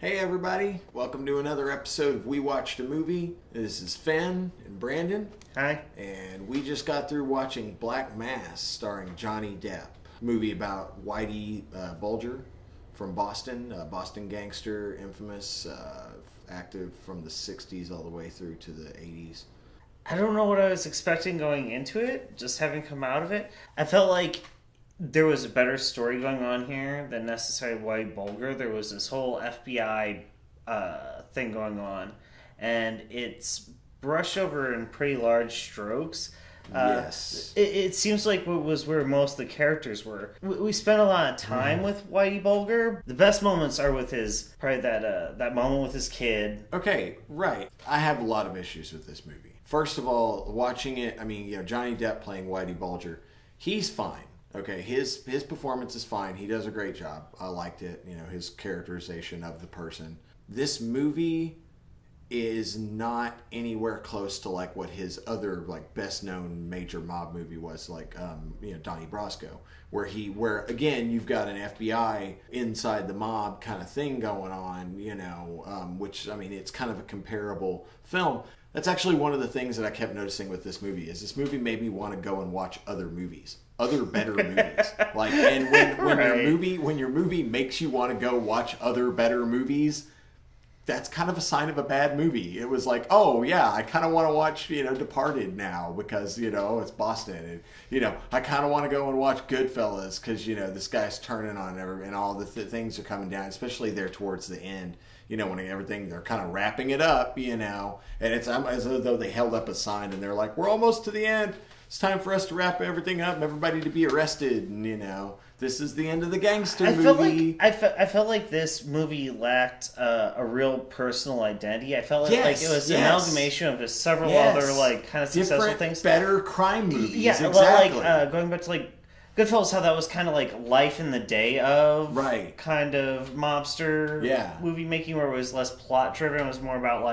Hey everybody, welcome to another episode of We Watched a Movie. This is Finn and Brandon. Hi. And we just got through watching Black Mass starring Johnny Depp. Movie about Whitey Bulger from Boston, Boston gangster, infamous, active from the 60s all the way through to the 80s. I don't know what I was expecting going into it, just having come out of it. I felt like there was a better story going on here than necessarily Whitey Bulger. There was this whole FBI thing going on, and it's brushed over in pretty large strokes. Yes. It seems like it was where most of the characters were. We spent a lot of time with Whitey Bulger. The best moments are with probably that moment with his kid. Okay, right. I have a lot of issues with this movie. First of all, watching it, Johnny Depp playing Whitey Bulger, he's fine. Okay, his performance is fine. He does a great job. I liked it. His characterization of the person. This movie is not anywhere close to like what his other best known major mob movie was, Donnie Brasco, where again you've got an FBI inside the mob kind of thing going on. Which it's kind of a comparable film. That's actually one of the things that I kept noticing with this movie is this movie made me want to go and watch other movies. Other better movies. When your movie makes you want to go watch other better movies, that's kind of a sign of a bad movie. It was like, oh yeah, I kind of want to watch, Departed now because, it's Boston. And, I kind of want to go and watch Goodfellas because, this guy's turning on and all the things are coming down, especially there towards the end. When everything, they're kind of wrapping it up, and it's as though they held up a sign and they're like, we're almost to the end. It's time for us to wrap everything up and everybody to be arrested. And, this is the end of the gangster movie. I felt like this movie lacked a real personal identity. I felt like it was an amalgamation of several other kind of successful different, things. Better crime movies. Yeah, exactly. Going back to Goodfellas, how that was kind of like life in the day of kind of mobster movie making, where it was less plot driven. It was more about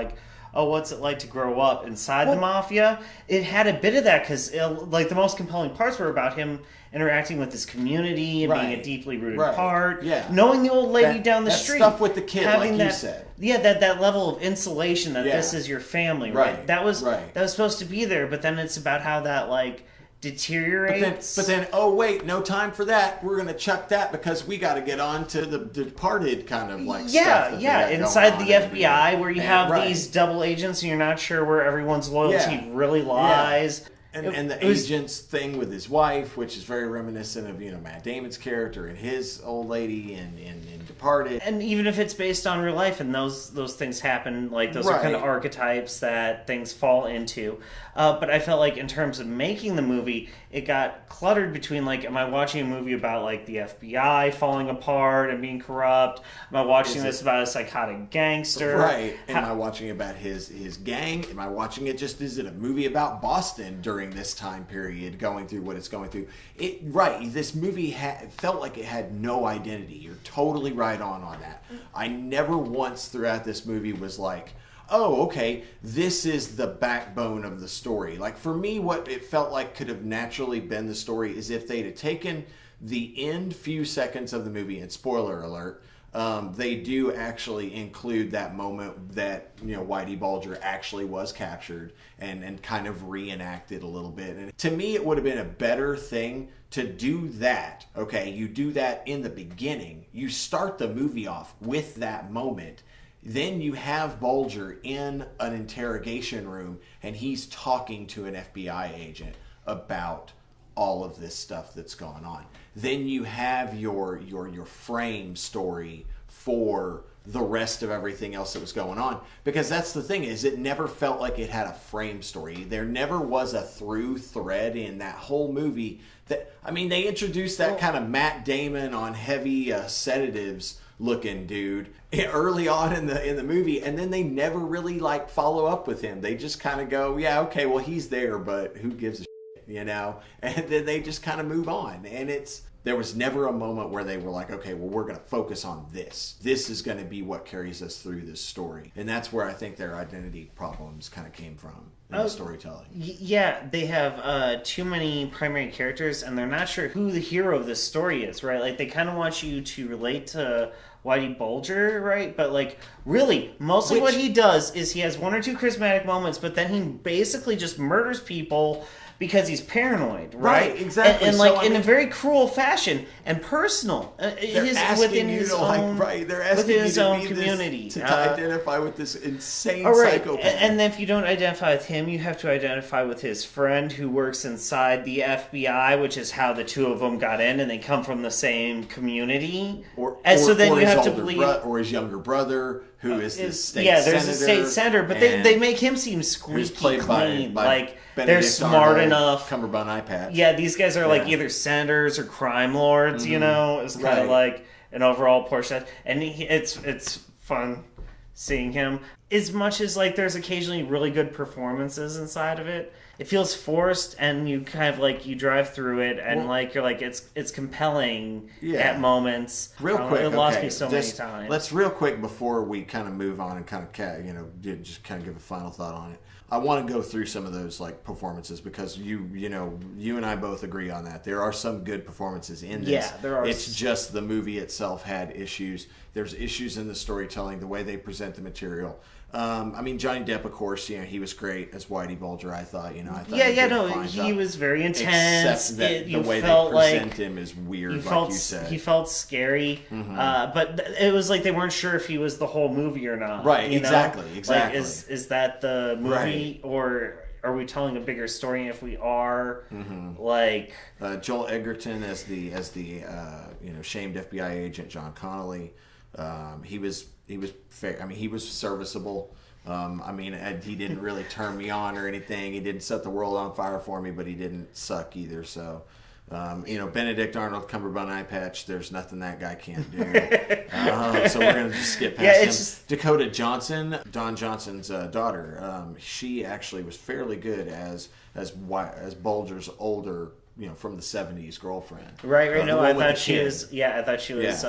what's it like to grow up inside the mafia? It had a bit of that because the most compelling parts were about him interacting with his community and being a deeply rooted part. Yeah. Knowing the old lady down the street. Stuff with the kid, having you said. Yeah, that level of insulation that this is your family, right? That was supposed to be there, but then it's about how that deteriorates. But then, oh wait, no time for that. We're gonna chuck that because we got to get on to the Departed kind of stuff. Inside the FBI where you have these double agents and you're not sure where everyone's loyalty really lies. And the agent's thing with his wife, which is very reminiscent of Matt Damon's character and his old lady in Departed. And even if it's based on real life and those things happen, those are kind of archetypes that things fall into. But I felt like in terms of making the movie, it got cluttered between am I watching a movie about the FBI falling apart and being corrupt? Am I watching this about a psychotic gangster? Right. Am I watching about his gang? Am I watching it is it a movie about Boston during this time period going through what it's going through? This movie felt like it had no identity. You're totally right on that. I never once throughout this movie was like, oh, okay, this is the backbone of the story. For me, what it felt like could have naturally been the story is if they'd have taken the end few seconds of the movie, and spoiler alert, they do actually include that moment that, Whitey Bulger actually was captured and kind of reenacted a little bit. And to me, it would have been a better thing to do that. Okay, you do that in the beginning. You start the movie off with that moment. Then you have Bulger in an interrogation room and he's talking to an FBI agent about all of this stuff that's going on. Then you have your frame story for the rest of everything else that was going on. Because that's the thing, is it never felt like it had a frame story. There never was a through thread in that whole movie. They introduced that kind of Matt Damon on heavy sedatives looking dude early on in the movie, and then they never really follow up with him. They just kind of go, yeah, okay, well he's there, but who gives a shit, and then they just kind of move on. And there was never a moment where they were like, okay, well, we're going to focus on this. This is going to be what carries us through this story. And that's where I think their identity problems kind of came from in the storytelling. Yeah, they have too many primary characters, and they're not sure who the hero of this story is, right? They kind of want you to relate to Whitey Bulger, right? But like, really, mostly what he does is he has one or two charismatic moments, but then he basically just murders people because he's paranoid, right? Exactly. And like in a very cruel fashion and personal, within his own community to identify with this insane psychopath. And then if you don't identify with him, you have to identify with his friend who works inside the FBI, which is how the two of them got in, and they come from the same community. Or his younger brother, who is the state senator. There's a state senator, but they make him seem squeaky clean. Like, they're smart enough. Cumberbund eye patch. Yeah, these guys are like either senators or crime lords, you know? It's kind of like an overall portion. And it's fun seeing him. As much as like there's occasionally really good performances inside of it, it feels forced, and you kind of like you drive through it, and like you're like it's compelling at moments. Real quick, it lost me so many times. Let's real quick before we kind of move on and kind of just kind of give a final thought on it. I want to go through some of those like performances because you and I both agree on that. There are some good performances in this. Yeah, there are. It's just the movie itself had issues. There's issues in the storytelling, the way they present the material. I mean, Johnny Depp, of course, he was great as Whitey Bulger. I thought, he was very intense. Except that the way they present him is weird, like you said. He felt scary, but it was like they weren't sure if he was the whole movie or not. Right, exactly. Like, is that the movie, or are we telling a bigger story? And if we are, like Joel Edgerton as the shamed FBI agent John Connolly, he was fair. I mean, he was serviceable. He didn't really turn me on or anything. He didn't set the world on fire for me, but he didn't suck either. So, Benedict Arnold, Cumberbund eye patch. There's nothing that guy can't do. So we're gonna just skip past him. Dakota Johnson, Don Johnson's daughter. She actually was fairly good as Bulger's older, from the '70s girlfriend. Right. I thought she was. Yeah, I thought she was.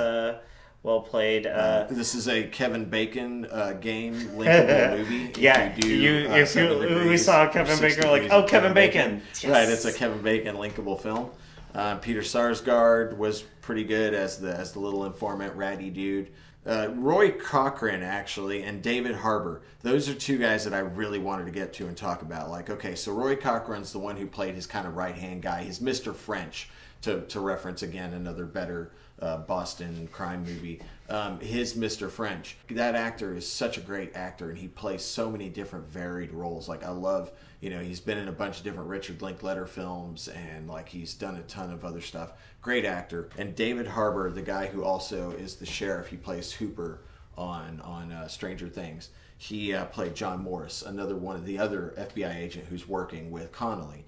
Well played. This is a Kevin Bacon game linkable movie. We saw Kevin Bacon, we're like, Kevin Bacon. Yes. Right, it's a Kevin Bacon linkable film. Peter Sarsgaard was pretty good as the little informant, ratty dude. Roy Cochran, actually, and David Harbour. Those are two guys that I really wanted to get to and talk about. Like, okay, so Roy Cochran's the one who played his kind of right-hand guy, his Mr. French, to reference, again, another better Boston crime movie. His Mr. French. That actor is such a great actor, and he plays so many different varied roles. Like, I love, he's been in a bunch of different Richard Linklater films, and like he's done a ton of other stuff. Great actor. And David Harbour, the guy who also is the sheriff, he plays Hooper on Stranger Things. He played John Morris, another one of the other FBI agent who's working with Connolly.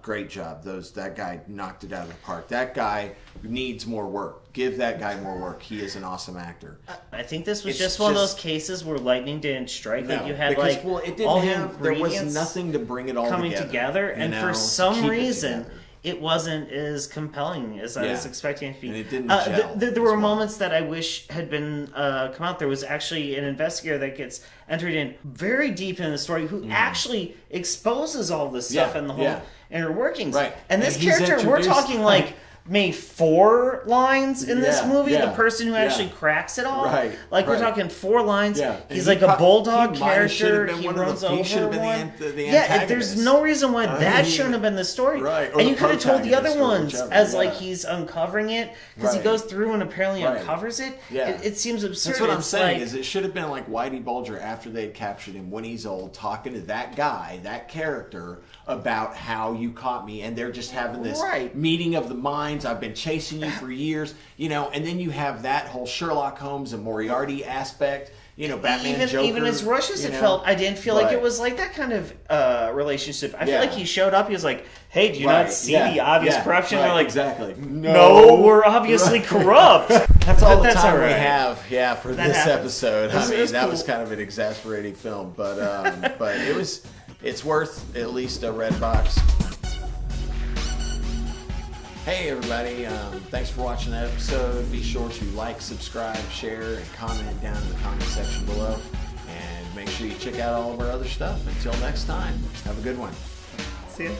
Great job. That guy knocked it out of the park. That guy needs more work. Give that guy more work. He is an awesome actor. I think this was just one of those cases where lightning didn't strike. No, like you had it didn't all there was nothing to bring it all coming together, and for some reason it wasn't as compelling as I was expecting it to be. And it didn't gel. There were moments that I wish had been come out. There was actually an investigator that gets entered in very deep in the story who actually exposes all this stuff and the whole inner workings. Right. And this character, we're talking like maybe 4 lines in this movie. The person who actually cracks it all. Right. Like we're talking 4 lines. Yeah. He's like a bulldog character. He runs over one. There's no reason why that shouldn't have been the story. Right. And you could have told the other ones as like he's uncovering it, because he goes through and apparently uncovers it. Yeah. It seems absurd. That's what I'm saying, is it should have been like Whitey Bulger after they had captured him when he's old, talking to that guy, that character, about how you caught me, and they're just having this meeting of the minds. I've been chasing you for years, and then you have that whole Sherlock Holmes and Moriarty aspect, Batman, Joker. Even as rushed as it felt, I didn't feel like it was like that kind of relationship. I feel like he showed up, he was like, hey, do you not see the obvious corruption? They're like, exactly. No, we're obviously corrupt. That's all the time we have, for this episode. That was kind of an exasperating film, but it's worth at least a red box. Hey everybody, thanks for watching that episode. Be sure to like, subscribe, share, and comment down in the comment section below. And make sure you check out all of our other stuff. Until next time, have a good one. See ya.